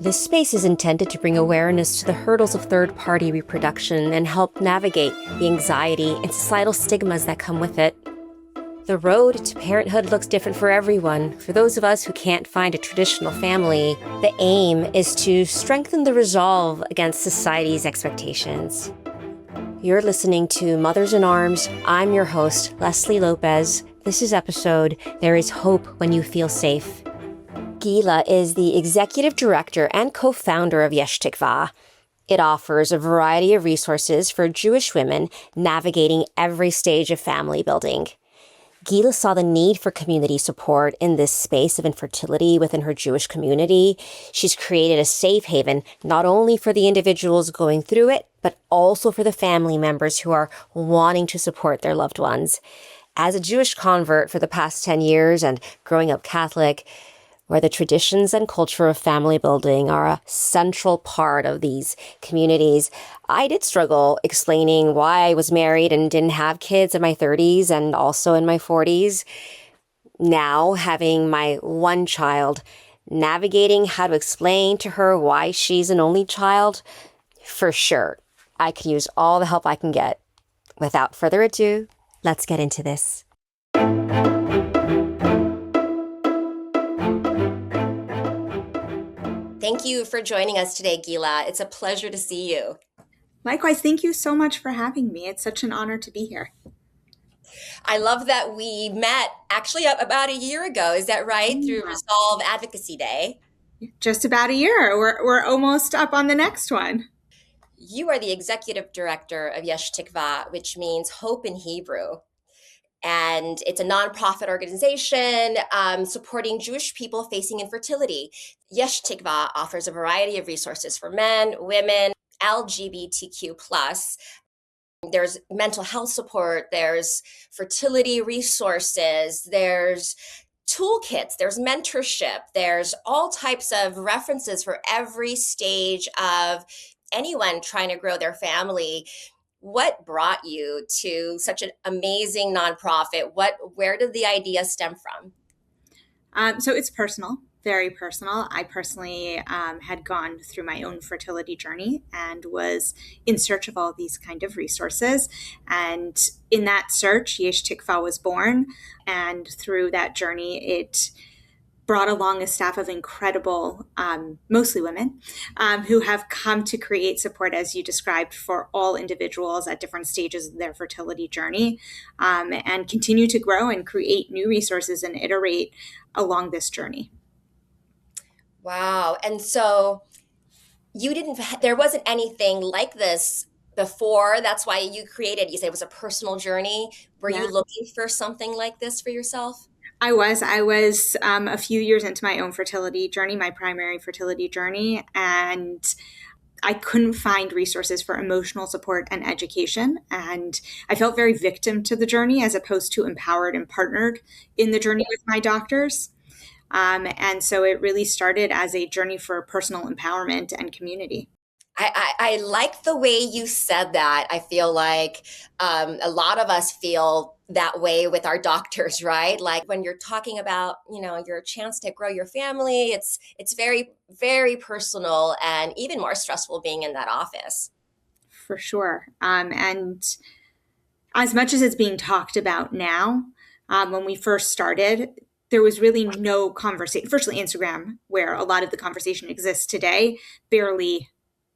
This space is intended to bring awareness to the hurdles of third-party reproduction and help navigate the anxiety and societal stigmas that come with it. The road to parenthood looks different for everyone. For those of us who can't find a traditional family, the aim is to strengthen the resolve against society's expectations. You're listening to Mothers in Arms. I'm your host, Leslie Lopez. This is episode There is Hope When You Feel Safe. Gila is the executive director and co-founder of Yesh Tikva. It offers a variety of resources for Jewish women navigating every stage of family building. Gila saw the need for community support in this space of infertility within her Jewish community. She's created a safe haven, not only for the individuals going through it, but also for the family members who are wanting to support their loved ones. As a Jewish convert for the past 10 years and growing up Catholic, where the traditions and culture of family building are a central part of these communities, I did struggle explaining why I was married and didn't have kids in my 30s and also in my 40s. Now, having my one child, navigating how to explain to her why she's an only child, for sure, I could use all the help I can get. Without further ado, let's get into this. Thank you for joining us today, Gila. It's a pleasure to see you. Likewise, thank you so much for having me. It's such an honor to be here. I love that we met actually about a year ago. Is that right? Through Resolve Advocacy Day. Just about a year. We're almost up on the next one. You are the executive director of Yesh Tikva, which means hope in Hebrew. And it's a nonprofit organization supporting Jewish people facing infertility. Yesh Tikva offers a variety of resources for men, women, LGBTQ+. There's mental health support, there's fertility resources, there's toolkits, there's mentorship, there's all types of references for every stage of anyone trying to grow their family. What brought you to such an amazing nonprofit? Where did the idea stem from? So it's personal, very personal. I personally had gone through my own fertility journey and was in search of all these kind of resources. And in that search, Yesh Tikva was born. And through that journey, it brought along a staff of incredible, mostly women, who have come to create support, as you described, for all individuals at different stages of their fertility journey, and continue to grow and create new resources and iterate along this journey. Wow. And so there wasn't anything like this before. That's why you said it was a personal journey. Were you looking for something like this for yourself? I was a few years into my own fertility journey, my primary fertility journey, and I couldn't find resources for emotional support and education. And I felt very victim to the journey as opposed to empowered and partnered in the journey with my doctors. And so it really started as a journey for personal empowerment and community. I like the way you said that. I feel like a lot of us feel that way with our doctors, right? Like when you're talking about, your chance to grow your family, it's very, very personal and even more stressful being in that office. For sure. And as much as it's being talked about now, when we first started, there was really no conversation. Virtually Instagram, where a lot of the conversation exists today, barely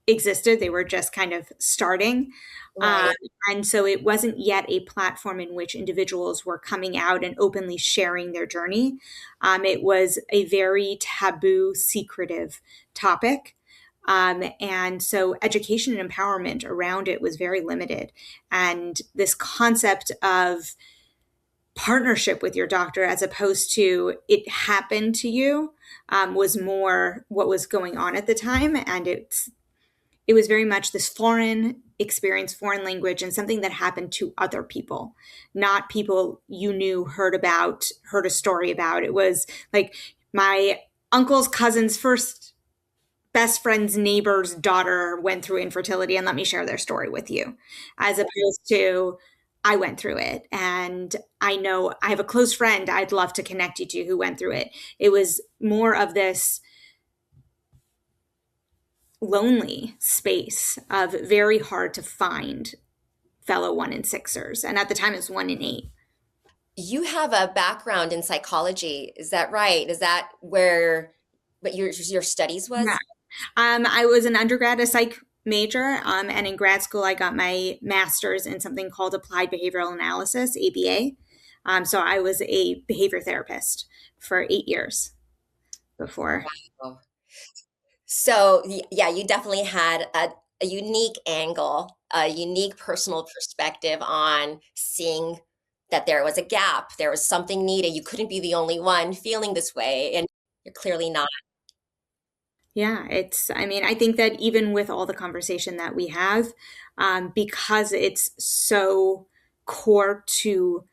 existed. They were just kind of starting. Right. And so it wasn't yet a platform in which individuals were coming out and openly sharing their journey. It was a very taboo, secretive topic. And so education and empowerment around it was very limited. And this concept of partnership with your doctor as opposed to it happened to you was more what was going on at the time. And it was very much this foreign experience, foreign language, and something that happened to other people, not people you knew, heard a story about. It was like my uncle's cousin's first best friend's neighbor's daughter went through infertility, and let me share their story with you, as opposed to I went through it. And I know I have a close friend I'd love to connect you to who went through it. It was more of this lonely space of very hard to find fellow 1 in 6ers. And at the time, it was 1 in 8. You have a background in psychology, is that right? Is that where what your studies Yeah. was? I was an undergrad, a psych major, and in grad school, I got my master's in something called applied behavioral analysis, ABA. So I was a behavior therapist for 8 years before. Wow. So, yeah, you definitely had a unique angle, a unique personal perspective on seeing that there was a gap, there was something needed. You couldn't be the only one feeling this way, and you're clearly not. Yeah, I mean, I think that even with all the conversation that we have, because it's so core to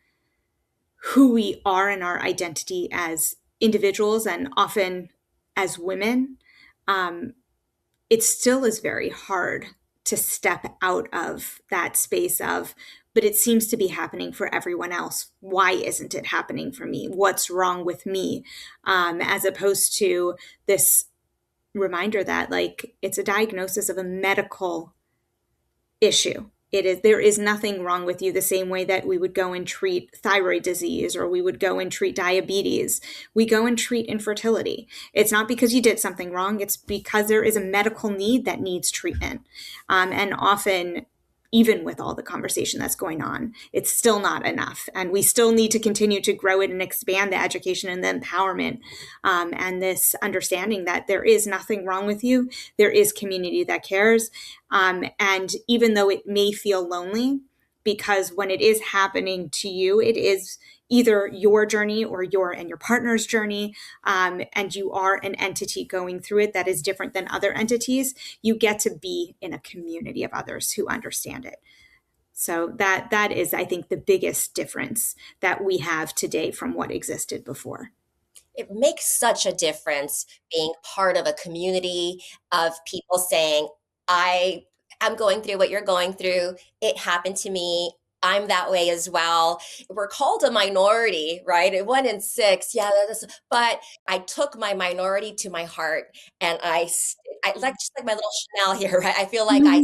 who we are and our identity as individuals and often as women, um, it still is very hard to step out of that space of, but it seems to be happening for everyone else. Why isn't it happening for me? What's wrong with me? As opposed to this reminder that, like, it's a diagnosis of a medical issue. There is nothing wrong with you, the same way that we would go and treat thyroid disease or we would go and treat diabetes. We go and treat infertility. It's not because you did something wrong, it's because there is a medical need that needs treatment. And often, even with all the conversation that's going on, it's still not enough. And we still need to continue to grow it and expand the education and the empowerment, and this understanding that there is nothing wrong with you. There is community that cares. And even though it may feel lonely, because when it is happening to you, it is either your journey or your and your partner's journey, and you are an entity going through it that is different than other entities, you get to be in a community of others who understand it. So that is, I think, the biggest difference that we have today from what existed before. It makes such a difference being part of a community of people saying, I am going through what you're going through. It happened to me. I'm that way as well. We're called a minority, right? 1 in 6. Yeah, but I took my minority to my heart and I like just like my little Chanel here, right? I feel like I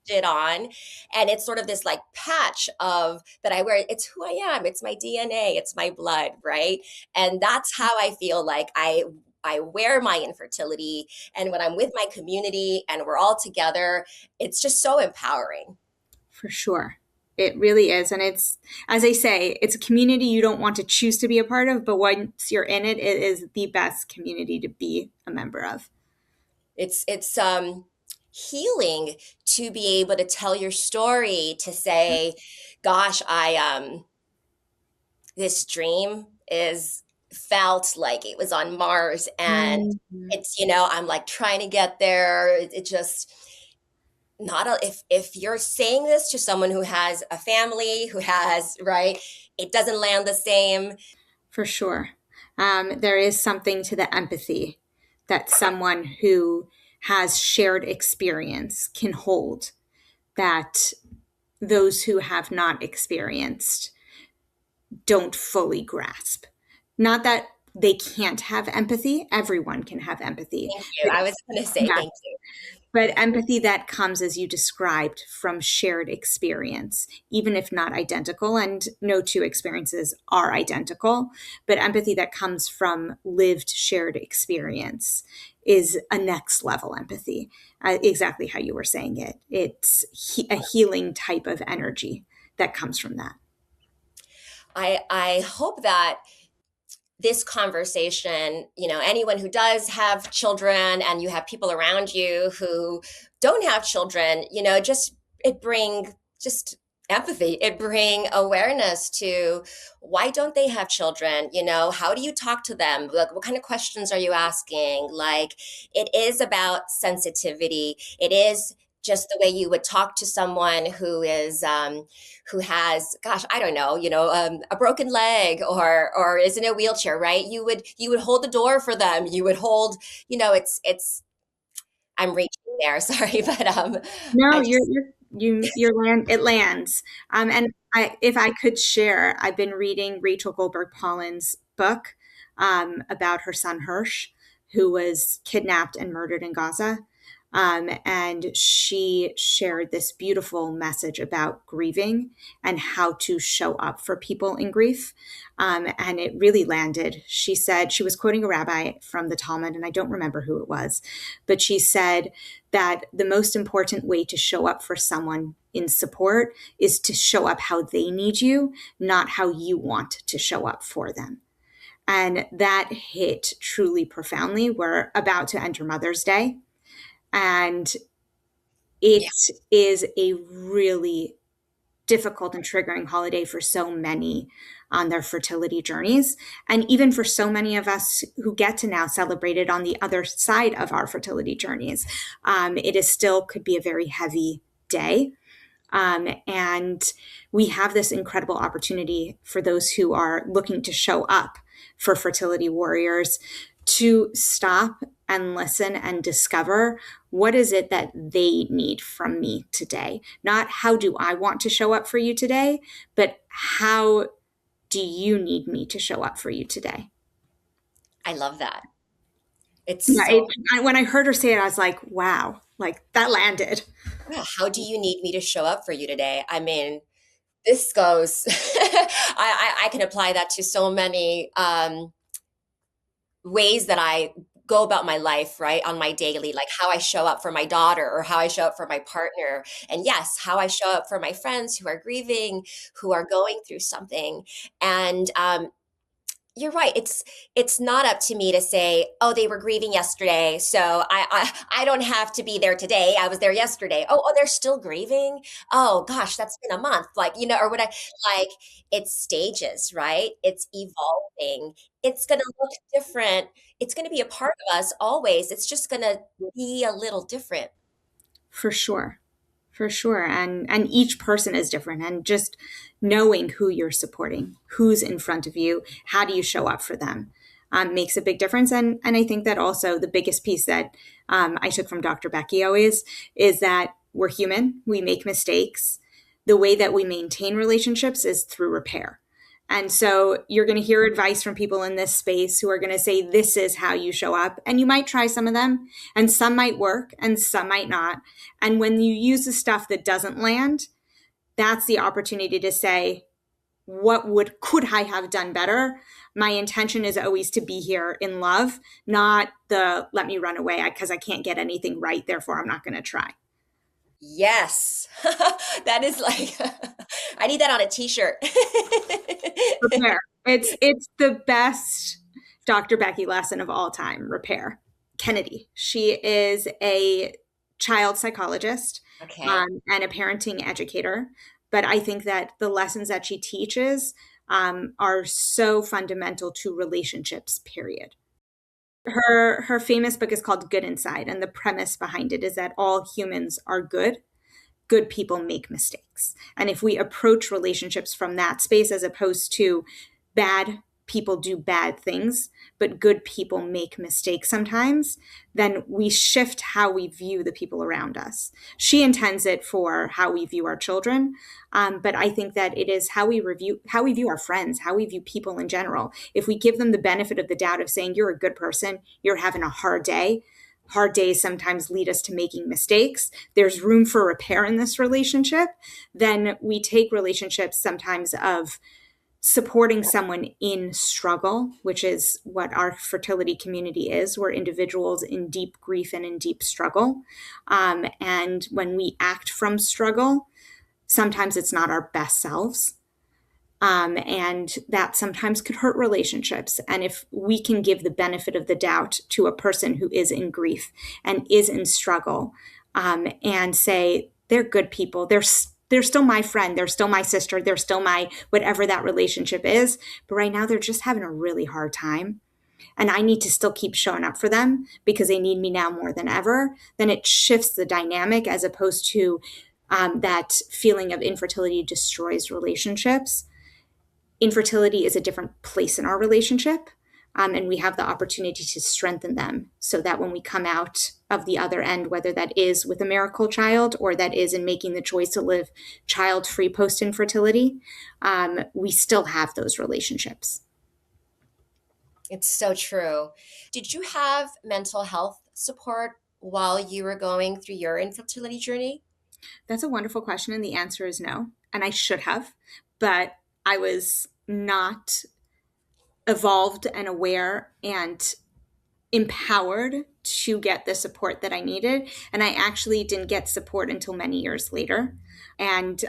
it on, and it's sort of this like patch of that I wear. It's who I am, it's my DNA, it's my blood, right? And that's how I feel like I wear my infertility, and when I'm with my community and we're all together, it's just so empowering. For sure. It really is. And it's, as I say, it's a community you don't want to choose to be a part of, but once you're in it, it is the best community to be a member of. It's healing to be able to tell your story, to say, gosh, I this dream is felt like it was on Mars, and Mhm. it's, I'm like trying to get there. It just not a, if you're saying this to someone who has a family, who has, right, it doesn't land the same. For sure. There is something to the empathy that someone who has shared experience can hold that those who have not experienced don't fully grasp. Not that they can't have empathy, everyone can have empathy. Thank you. But I was going to say yeah, thank you. but empathy that comes, as you described, from shared experience, even if not identical, and no two experiences are identical, but empathy that comes from lived shared experience is a next level empathy, exactly how you were saying it. It's a healing type of energy that comes from that. I hope that this conversation, anyone who does have children and you have people around you who don't have children, just it bring just empathy. It bring awareness to why don't they have children? How do you talk to them? Like, what kind of questions are you asking? Like, it is about sensitivity. It is just the way you would talk to someone who has, gosh, I don't know, a broken leg or is in a wheelchair, right? You would hold the door for them. You would hold, it's I'm reaching there, sorry, but No, I just it lands. And if I could share, I've been reading Rachel Goldberg Pollin's book, about her son Hirsch, who was kidnapped and murdered in Gaza. And she shared this beautiful message about grieving and how to show up for people in grief. And it really landed. She said, she was quoting a rabbi from the Talmud, and I don't remember who it was, but she said that the most important way to show up for someone in support is to show up how they need you, not how you want to show up for them. And that hit truly profoundly. We're about to enter Mother's Day, and it is a really difficult and triggering holiday for so many on their fertility journeys. And even for so many of us who get to now celebrate it on the other side of our fertility journeys, it is still could be a very heavy day. And we have this incredible opportunity for those who are looking to show up for fertility warriors to stop and listen and discover what is it that they need from me today. Not how do I want to show up for you today, but how do you need me to show up for you today? I love that. It's Yeah, so, when I heard her say it, I was like, wow, like that landed. yeah, how do you need me to show up for you today? I mean, this goes, I can apply that to so many ways that I go about my life, right? On my daily, like how I show up for my daughter or how I show up for my partner. And yes, how I show up for my friends who are grieving, who are going through something. And you're right. It's not up to me to say, oh, they were grieving yesterday, so I don't have to be there today. I was there yesterday. Oh, they're still grieving. Oh gosh, that's been a month. Like, or what I like. It's stages, right? It's evolving. It's gonna look different. It's gonna be a part of us always. It's just gonna be a little different. For sure. For sure. And each person is different. And just knowing who you're supporting, who's in front of you, how do you show up for them, makes a big difference. And I think that also the biggest piece that I took from Dr. Becky always is that we're human, we make mistakes. The way that we maintain relationships is through repair. And so you're going to hear advice from people in this space who are going to say, this is how you show up. And you might try some of them, and some might work and some might not. And when you use the stuff that doesn't land, that's the opportunity to say, could I have done better? My intention is always to be here in love, not the let me run away because I can't get anything right. Therefore, I'm not going to try. Yes, that is like I need that on a t-shirt. Repair. It's the best Dr. Becky lesson of all time. Repair. Kennedy. She is a child psychologist, Okay. and a parenting educator. But I think that the lessons that she teaches are so fundamental to relationships. Period. Her famous book is called Good Inside, and the premise behind it is that all humans are good. Good people make mistakes. And if we approach relationships from that space as opposed to bad people do bad things, but good people make mistakes sometimes, then we shift how we view the people around us. She intends it for how we view our children, but I think that it is how we view our friends, how we view people in general. If we give them the benefit of the doubt of saying you're a good person, you're having a hard day, hard days sometimes lead us to making mistakes. There's room for repair in this relationship. Then we take relationships sometimes of supporting someone in struggle, which is what our fertility community is. We're individuals in deep grief and in deep struggle. And when we act from struggle, sometimes it's not our best selves. And that sometimes could hurt relationships. And if we can give the benefit of the doubt to a person who is in grief and is in struggle, and say, they're good people, they're still my friend, they're still my sister, they're still my whatever that relationship is. But right now, they're just having a really hard time. And I need to still keep showing up for them because they need me now more than ever. Then it shifts the dynamic as opposed to that feeling of infertility destroys relationships. Infertility is a different place in our relationship. And we have the opportunity to strengthen them so that when we come out of the other end, whether that is with a miracle child or that is in making the choice to live child free post infertility, we still have those relationships. It's so true. Did you have mental health support while you were going through your infertility journey? That's a wonderful question. And the answer is no. And I should have, but I was not evolved and aware and empowered to get the support that I needed. And I actually didn't get support until many years later. And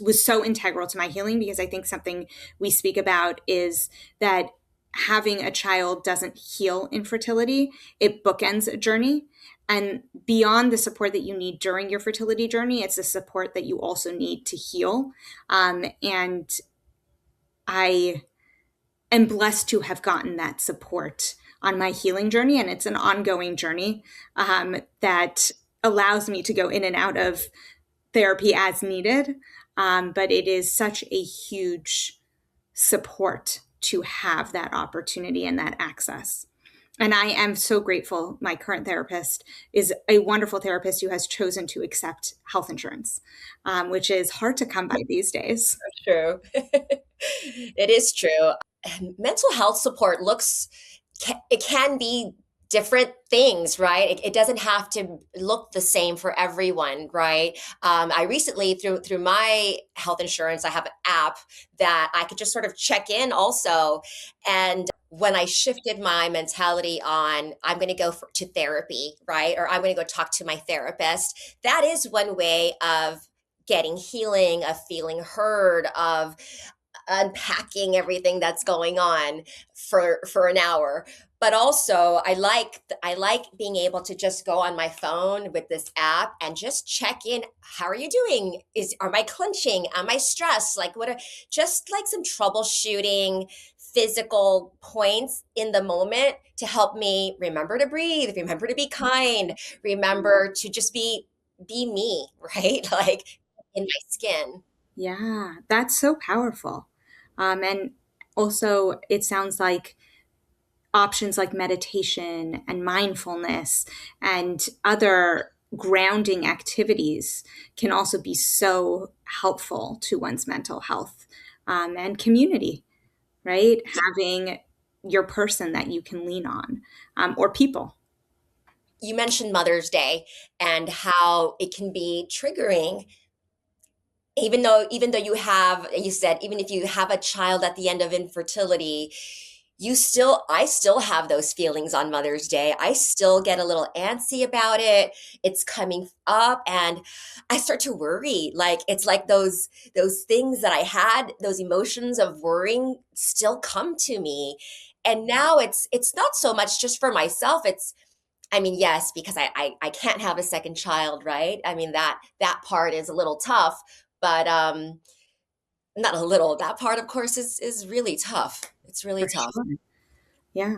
was so integral to my healing, because I think something we speak about is that having a child doesn't heal infertility, it bookends a journey. And beyond the support that you need during your fertility journey, it's the support that you also need to heal. And I am blessed to have gotten that support on my healing journey. And it's an ongoing journey that allows me to go in and out of therapy as needed. But it is such a huge support to have that opportunity and that access. And I am so grateful. My current therapist is a wonderful therapist who has chosen to accept health insurance, which is hard to come by these days. True. It is true. Mental health support it can be different things, right? It doesn't have to look the same for everyone, right? I recently, through my health insurance, I have an app that I could just sort of check in also. And when I shifted my mentality on, I'm going to to therapy, right? Or I'm going to go talk to my therapist, that is one way of getting healing, of feeling heard, of unpacking everything that's going on for an hour. But also I like being able to just go on my phone with this app and just check in. How are you doing? Am I clenching? Am I stressed? Like just like some troubleshooting physical points in the moment to help me remember to breathe, remember to be kind, remember to just be me, right? Like in my skin. Yeah, that's so powerful. And also, it sounds like options like meditation and mindfulness and other grounding activities can also be so helpful to one's mental health, and community, right? Having your person that you can lean on, or people. You mentioned Mother's Day and how it can be triggering, even though you said even if you have a child at the end of infertility, I still have those feelings on Mother's Day. I still get a little antsy about it. It's coming up and I start to worry. Like it's like those things that I had, those emotions of worrying still come to me. And now it's not so much just for myself. I mean, yes, because I can't have a second child, right? I mean that part is a little tough, but not a little. That part, of course, is really tough. It's really For tough. sure. Yeah.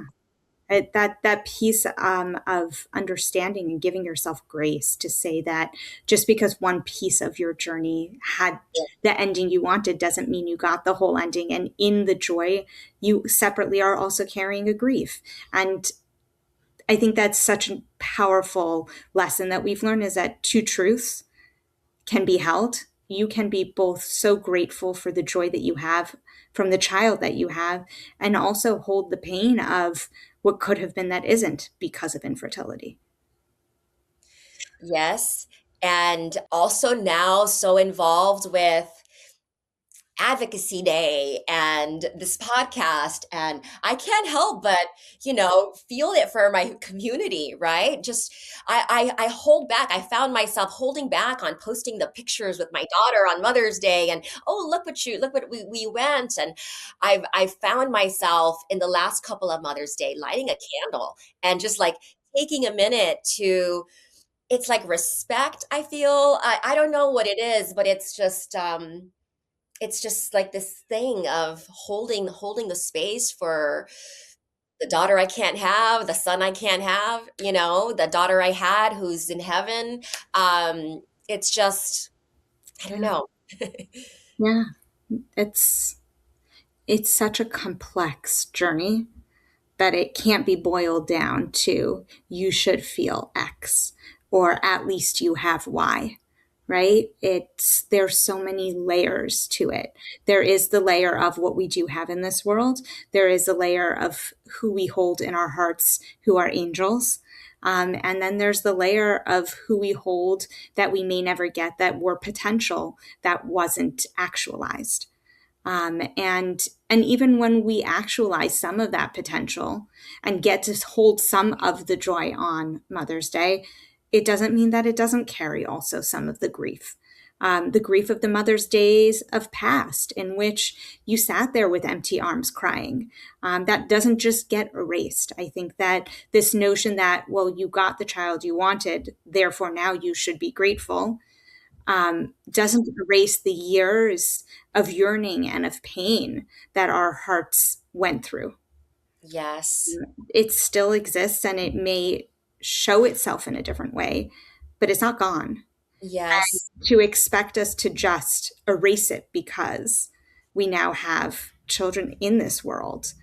That piece of understanding and giving yourself grace to say that just because one piece of your journey had the ending you wanted doesn't mean you got the whole ending. And in the joy, you separately are also carrying a grief. And I think that's such a powerful lesson that we've learned, is that two truths can be held. You can be both so grateful for the joy that you have from the child that you have, and also hold the pain of what could have been that isn't because of infertility. Yes. And also now so involved with Advocacy Day and this podcast. And I can't help but, feel it for my community, right? Just I hold back. I found myself holding back on posting the pictures with my daughter on Mother's Day and oh look what we went. And I found myself in the last couple of Mother's Day lighting a candle and just like taking a minute to it's like respect, I feel. I don't know what it is, but it's just like this thing of holding the space for the daughter I can't have, the son I can't have, the daughter I had who's in heaven. It's just I don't Yeah. know. Yeah. It's it's such a complex journey that it can't be boiled down to you should feel X, or at least you have Y, right? There's so many layers to it. There is the layer of what we do have in this world. There is a layer of who we hold in our hearts, who are angels. And then there's the layer of who we hold that we may never get, that were potential that wasn't actualized. And even when we actualize some of that potential and get to hold some of the joy on Mother's Day, it doesn't mean that it doesn't carry also some of the grief of the Mother's Days of past, in which you sat there with empty arms crying. That doesn't just get erased. I think that this notion that, well, you got the child you wanted, therefore now you should be grateful, doesn't erase the years of yearning and of pain that our hearts went through. Yes. It still exists and it may show itself in a different way, but it's not gone. Yes. To expect us to just erase it because we now have children in this world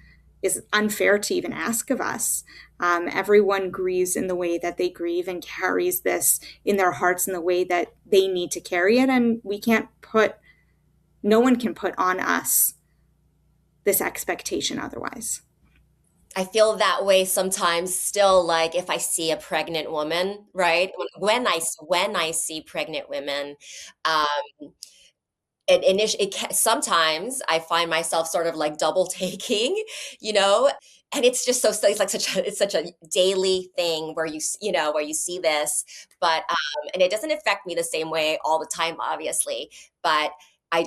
is unfair to even ask of us. Everyone grieves in the way that they grieve and carries this in their hearts in the way that they need to carry it. And no one can put on us this expectation otherwise. I feel that way sometimes still, like if I see a pregnant woman, right? When I see pregnant women, um, sometimes I find myself sort of like double taking, you know, and it's just it's like it's such a daily thing where where you see this, but and it doesn't affect me the same way all the time, obviously, but I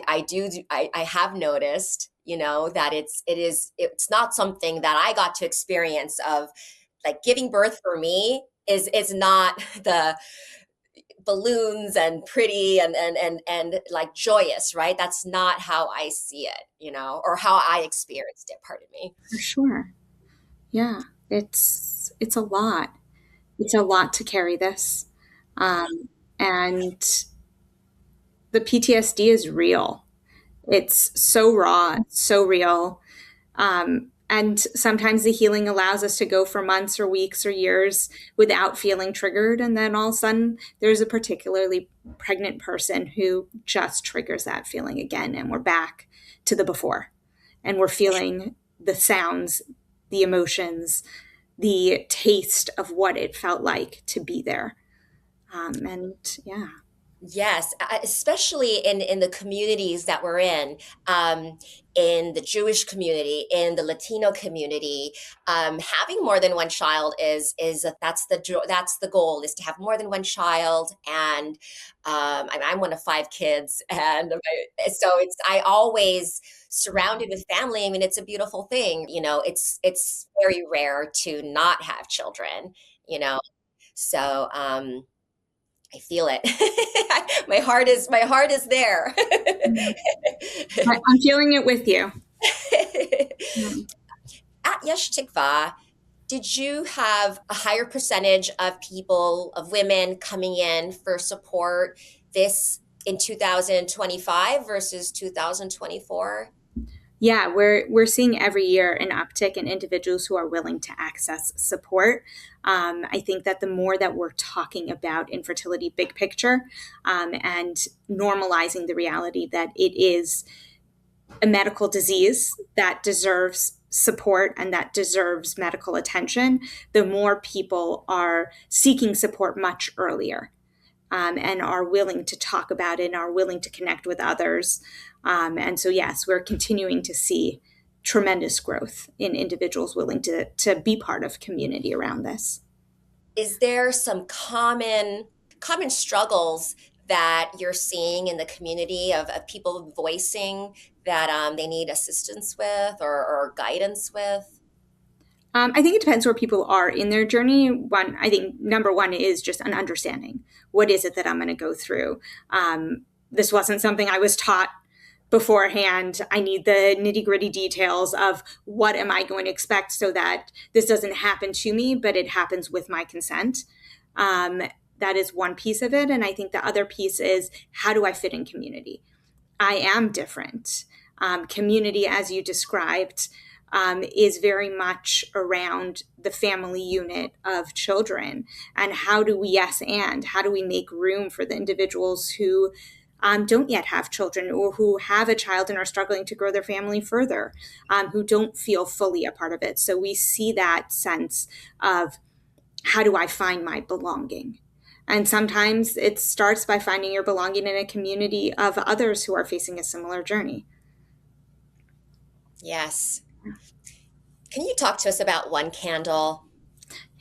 have noticed, that it's not something that I got to experience of like giving birth for me is not the balloons and pretty and like joyous, right? That's not how I see it, or how I experienced it, pardon me. For sure. Yeah. It's a lot. It's a lot to carry this. And the PTSD is real. It's so raw, so real. And sometimes the healing allows us to go for months or weeks or years without feeling triggered. And then all of a sudden, there's a particularly pregnant person who just triggers that feeling again. And we're back to the before. And we're feeling the sounds, the emotions, the taste of what it felt like to be there. And yeah. Yes, especially in the communities that we're in the Jewish community, in the Latino community, having more than one child that's the goal, is to have more than one child. And I'm one of five kids, and so I always surrounded with family. I mean, it's a beautiful thing. It's very rare to not have children. You know, so. I feel it. My heart is there. I'm feeling it with you. At Yesh Tikva, did you have a higher percentage of people, of women coming in for support this in 2025 versus 2024? Yeah, we're seeing every year an uptick in individuals who are willing to access support. I think that the more that we're talking about infertility big picture, and normalizing the reality that it is a medical disease that deserves support and that deserves medical attention, the more people are seeking support much earlier, and are willing to talk about it and are willing to connect with others. And so, yes, we're continuing to see tremendous growth in individuals willing to be part of community around this. Is there some common struggles that you're seeing in the community of people voicing that they need assistance with or guidance with? I think it depends where people are in their journey. I think number one is just an understanding. What is it that I'm going to go through? This wasn't something I was taught beforehand. I need the nitty gritty details of what am I going to expect so that this doesn't happen to me, but it happens with my consent. Um, that is one piece of it. And I think the other piece is, how do I fit in community? I am different. Community, as you described, is very much around the family unit of children. And how do we, how do we make room for the individuals who don't yet have children, or who have a child and are struggling to grow their family further, who don't feel fully a part of it? So we see that sense of, how do I find my belonging? And sometimes it starts by finding your belonging in a community of others who are facing a similar journey. Yes. Can you talk to us about One Candle?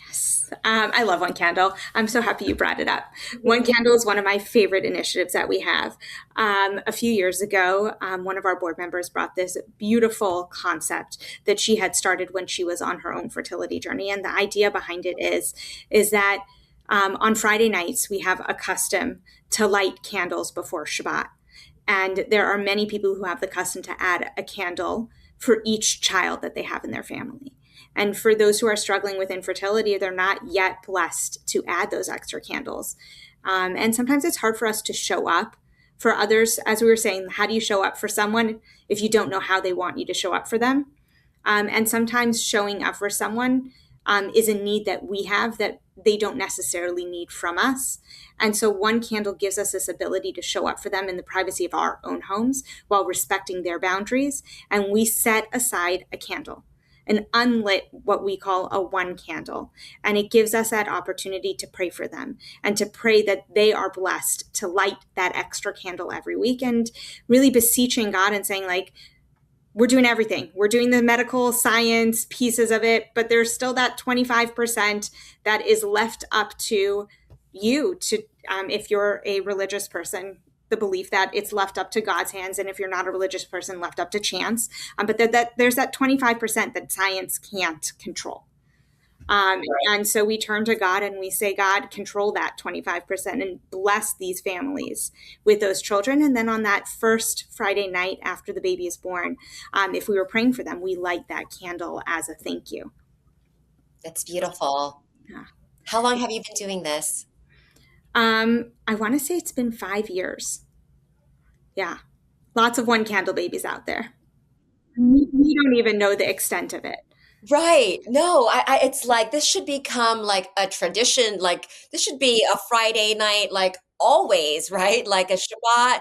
Yes. I love One Candle. I'm so happy you brought it up. One Candle is one of my favorite initiatives that we have. A few years ago, one of our board members brought this beautiful concept that she had started when she was on her own fertility journey. And the idea behind it is that on Friday nights, we have a custom to light candles before Shabbat. And there are many people who have the custom to add a candle for each child that they have in their family. And for those who are struggling with infertility, they're not yet blessed to add those extra candles. And sometimes it's hard for us to show up for others. As we were saying, how do you show up for someone if you don't know how they want you to show up for them? And sometimes showing up for someone is a need that we have that they don't necessarily need from us. And so One Candle gives us this ability to show up for them in the privacy of our own homes while respecting their boundaries. And we set aside a candle, an unlit, what we call a one candle. And it gives us that opportunity to pray for them and to pray that they are blessed to light that extra candle every week, and really beseeching God and saying, like, we're doing everything. We're doing the medical science pieces of it, but there's still that 25% that is left up to you to, if you're a religious person, the belief that it's left up to God's hands, and if you're not a religious person, left up to chance. But that there's that 25% that science can't control. And so we turn to God and we say, God, control that 25% and bless these families with those children. And then on that first Friday night after the baby is born, if we were praying for them, we light that candle as a thank you. That's beautiful. Yeah. How long have you been doing this? I want to say it's been 5 years. Yeah. Lots of one candle babies out there. We don't even know the extent of it. Right. No, it's like this should become like a tradition. Like this should be a Friday night, like always, right? Like a Shabbat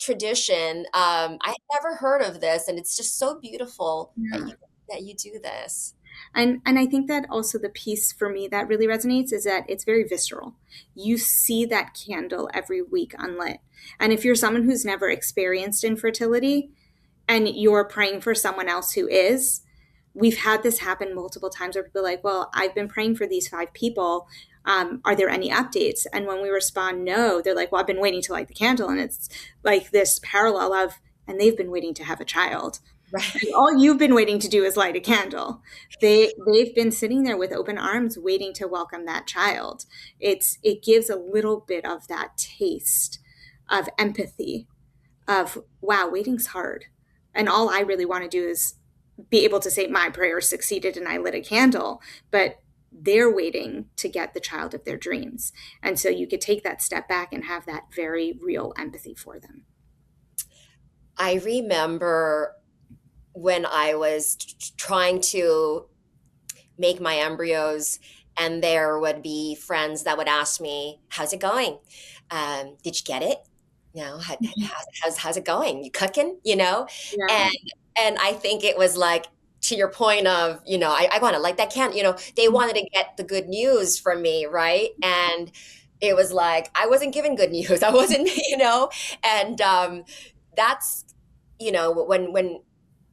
tradition. I had never heard of this, and it's just so beautiful Yeah. that you do this. And I think that also the piece for me that really resonates is that it's very visceral. You see that candle every week unlit. And if you're someone who's never experienced infertility and you're praying for someone else who is, we've had this happen multiple times where people are like, well, I've been praying for these 5 people. Are there any updates? And when we respond no, they're like, well, I've been waiting to light the candle. And it's like this parallel of, and they've been waiting to have a child. Right. And all you've been waiting to do is light a candle. They've been sitting there with open arms waiting to welcome that child. It gives a little bit of that taste of empathy of, wow, waiting's hard. And all I really want to do is be able to say my prayer succeeded and I lit a candle, but they're waiting to get the child of their dreams. And so you could take that step back and have that very real empathy for them. I remember when I was trying to make my embryos, and there would be friends that would ask me, "How's it going? Did you get it? You know, how's it going? You cooking? You know?" Yeah. And I think it was like to your point of, I want to like that can, they wanted to get the good news from me, right? And it was like I wasn't given good news. I wasn't, and that's, when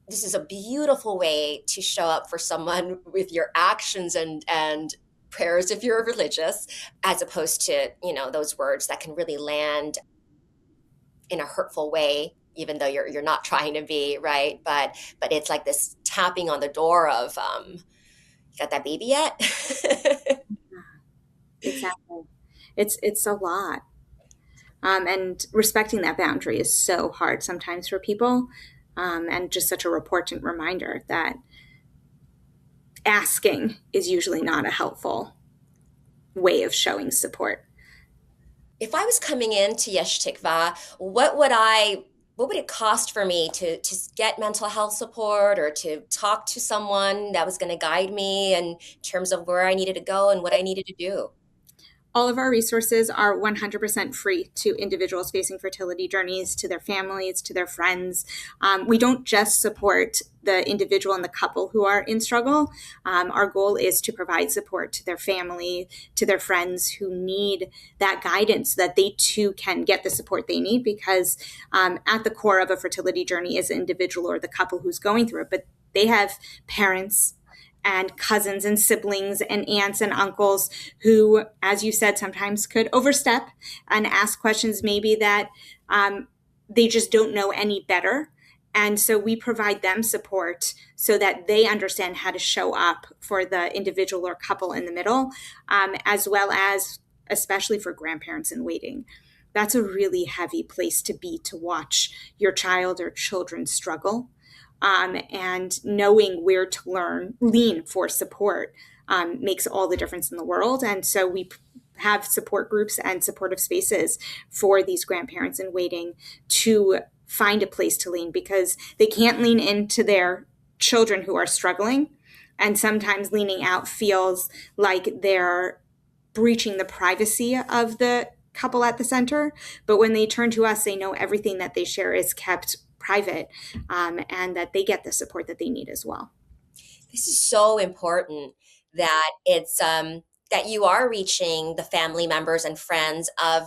this is a beautiful way to show up for someone with your actions and prayers if you're religious, as opposed to, those words that can really land in a hurtful way, even though you're not trying to be, right? But it's like this tapping on the door of, you got that baby yet? Exactly. It's a lot. And respecting that boundary is so hard sometimes for people. And just such a important reminder that asking is usually not a helpful way of showing support. If I was coming into Yesh Tikva, what would it cost for me to get mental health support or to talk to someone that was going to guide me in terms of where I needed to go and what I needed to do? All of our resources are 100% free to individuals facing fertility journeys, to their families, to their friends. We don't just support the individual and the couple who are in struggle. Our goal is to provide support to their family, to their friends who need that guidance so that they too can get the support they need, because at the core of a fertility journey is the individual or the couple who's going through it, but they have parents and cousins and siblings and aunts and uncles who, as you said, sometimes could overstep and ask questions maybe that they just don't know any better. And so we provide them support so that they understand how to show up for the individual or couple in the middle, as well as especially for grandparents in waiting. That's a really heavy place to be, to watch your child or children struggle. And knowing where to lean for support makes all the difference in the world. And so we have support groups and supportive spaces for these grandparents in waiting to find a place to lean, because they can't lean into their children who are struggling. And sometimes leaning out feels like they're breaching the privacy of the couple at the center. But when they turn to us, they know everything that they share is kept private, and that they get the support that they need as well. This is so important that it's that you are reaching the family members and friends of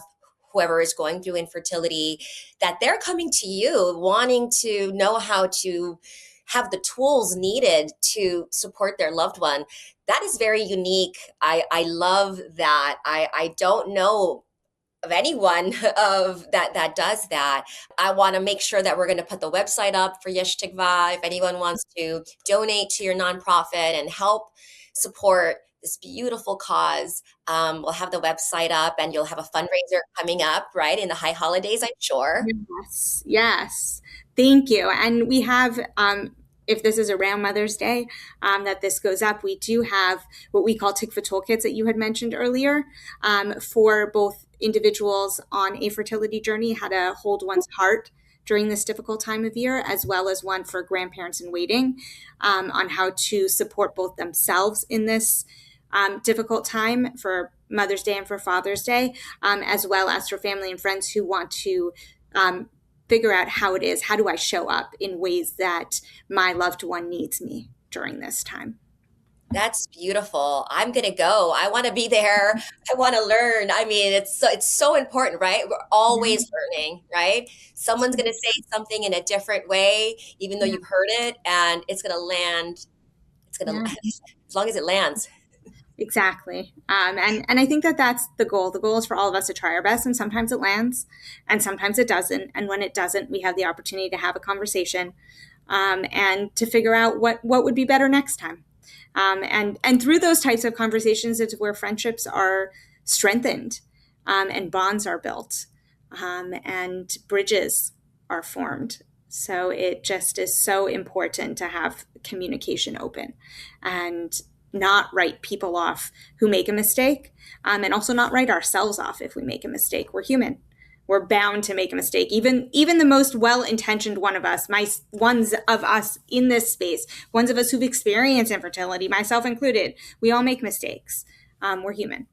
whoever is going through infertility, that they're coming to you wanting to know how to have the tools needed to support their loved one. That is very unique. I love that. I don't know of anyone that does that. I want to make sure that we're going to put the website up for Yesh Tikva. If anyone wants to donate to your nonprofit and help support this beautiful cause, we'll have the website up, and you'll have a fundraiser coming up, right, in the high holidays, I'm sure. Yes. Thank you. And we have, if this is around Mother's Day, that this goes up, we do have what we call Tikva toolkits that you had mentioned earlier, for both individuals on a fertility journey, how to hold one's heart during this difficult time of year, as well as one for grandparents in waiting, on how to support both themselves in this difficult time for Mother's Day and for Father's Day, as well as for family and friends who want to figure out how do I show up in ways that my loved one needs me during this time. That's beautiful. I'm going to go. I want to be there. I want to learn. I mean, it's so important, right? We're always learning, right? Someone's going to say something in a different way, even though you've heard it, and it's going to land. It's going to, as long as it lands. Exactly. And I think that that's the goal. The goal is for all of us to try our best, and sometimes it lands and sometimes it doesn't. And when it doesn't, we have the opportunity to have a conversation, and to figure out what would be better next time. And through those types of conversations, it's where friendships are strengthened, and bonds are built, and bridges are formed. So it just is so important to have communication open and not write people off who make a mistake, and also not write ourselves off if we make a mistake. We're human. We're bound to make a mistake. Even the most well-intentioned one of us, ones of us in this space, ones of us who've experienced infertility, myself included, we all make mistakes. We're human.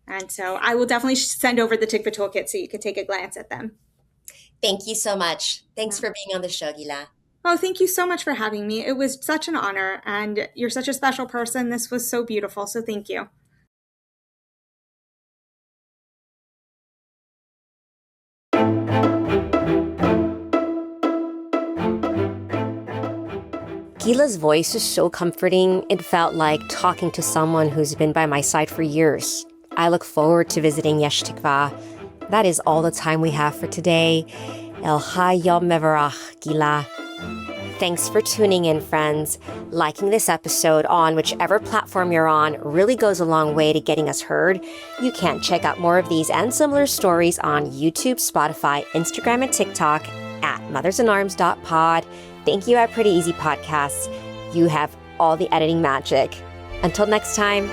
And so I will definitely send over the Tikva toolkit so you could take a glance at them. Thank you so much. Thanks for being on the show, Gila. Oh, thank you so much for having me. It was such an honor, and you're such a special person. This was so beautiful. So thank you. Gila's voice is so comforting. It felt like talking to someone who's been by my side for years. I look forward to visiting Yesh Tikva. That is all the time we have for today. El Hayom Mevarach, Gila. Thanks for tuning in, friends. Liking this episode on whichever platform you're on really goes a long way to getting us heard. You can check out more of these and similar stories on YouTube, Spotify, Instagram, and TikTok at mothersinarms.pod. Thank you at Pretty Easy Podcasts. You have all the editing magic. Until next time.